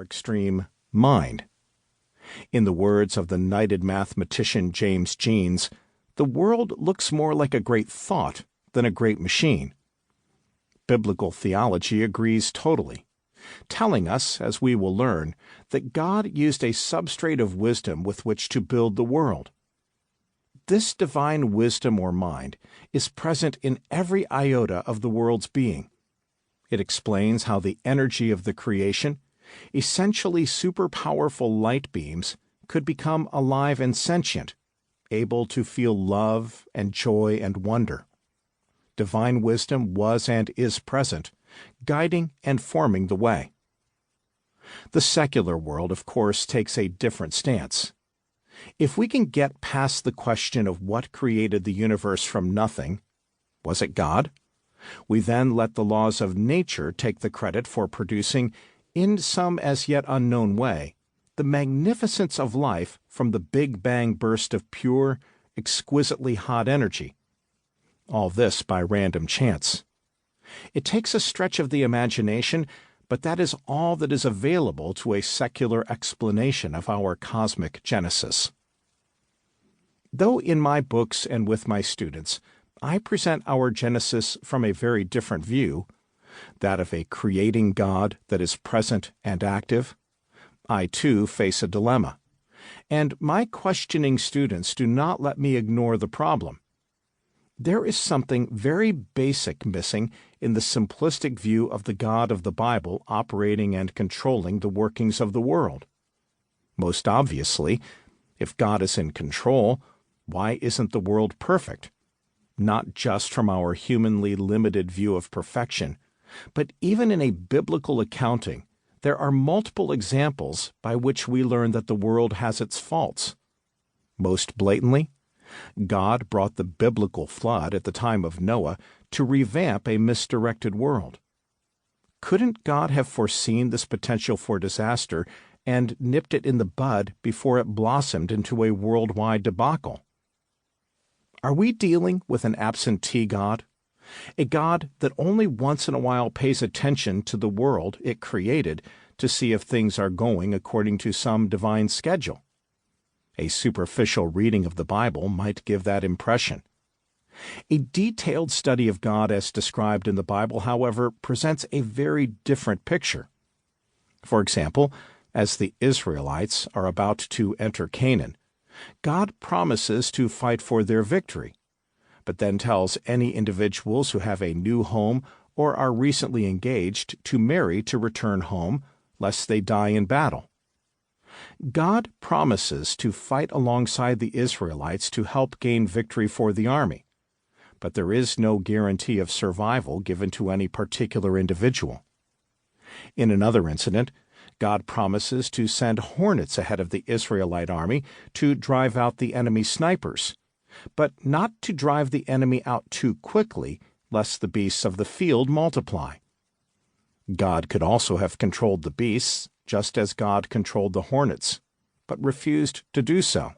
extreme, mind. In the words of the knighted mathematician James Jeans, the world looks more like a great thought than a great machine. Biblical theology agrees totally, telling us, as we will learn, that God used a substrate of wisdom with which to build the world. This divine wisdom or mind is present in every iota of the world's being. It explains how the energy of the creation, essentially super-powerful light beams, could become alive and sentient, able to feel love and joy and wonder. Divine wisdom was and is present, guiding and forming the way. The secular world, of course, takes a different stance. If we can get past the question of what created the universe from nothing, was it God? We then let the laws of nature take the credit for producing, in some as yet unknown way, the magnificence of life from the Big Bang burst of pure, exquisitely hot energy. All this by random chance. It takes a stretch of the imagination, but that is all that is available to a secular explanation of our cosmic genesis. Though in my books and with my students, I present our Genesis from a very different view, that of a creating God that is present and active, I too face a dilemma, and my questioning students do not let me ignore the problem. There is something very basic missing in the simplistic view of the God of the Bible operating and controlling the workings of the world. Most obviously, if God is in control, why isn't the world perfect? Not just from our humanly limited view of perfection, but even in a biblical accounting, there are multiple examples by which we learn that the world has its faults. Most blatantly, God brought the biblical flood at the time of Noah to revamp a misdirected world. Couldn't God have foreseen this potential for disaster and nipped it in the bud before it blossomed into a worldwide debacle? Are we dealing with an absentee God? A God that only once in a while pays attention to the world it created to see if things are going according to some divine schedule? A superficial reading of the Bible might give that impression. A detailed study of God as described in the Bible, however, presents a very different picture. For example, as the Israelites are about to enter Canaan, God promises to fight for their victory, but then tells any individuals who have a new home or are recently engaged to marry to return home, lest they die in battle. God promises to fight alongside the Israelites to help gain victory for the army, but there is no guarantee of survival given to any particular individual. In another incident, God promises to send hornets ahead of the Israelite army to drive out the enemy snipers, but not to drive the enemy out too quickly, lest the beasts of the field multiply. God could also have controlled the beasts, just as God controlled the hornets, but refused to do so.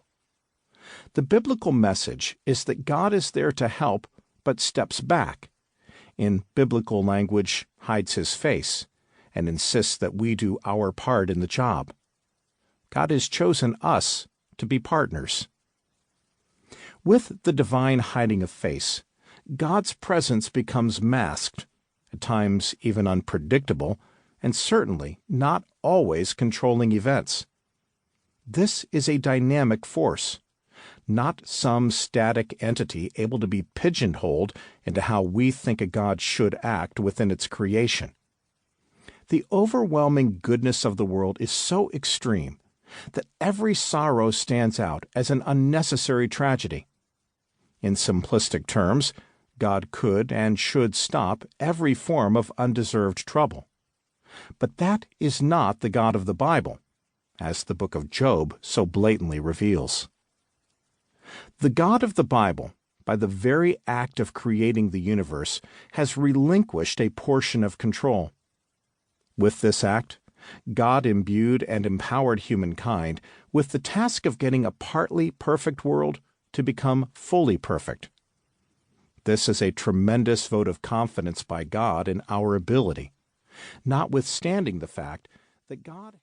The biblical message is that God is there to help, but steps back. In biblical language, hides his face, and insists that we do our part in the job. God has chosen us to be partners. With the divine hiding of face, God's presence becomes masked, at times even unpredictable, and certainly not always controlling events. This is a dynamic force, not some static entity able to be pigeonholed into how we think a God should act within its creation. The overwhelming goodness of the world is so extreme that every sorrow stands out as an unnecessary tragedy. In simplistic terms, God could and should stop every form of undeserved trouble. But that is not the God of the Bible, as the book of Job so blatantly reveals. The God of the Bible, by the very act of creating the universe, has relinquished a portion of control. With this act, God imbued and empowered humankind with the task of getting a partly perfect world to become fully perfect. This is a tremendous vote of confidence by God in our ability, notwithstanding the fact that God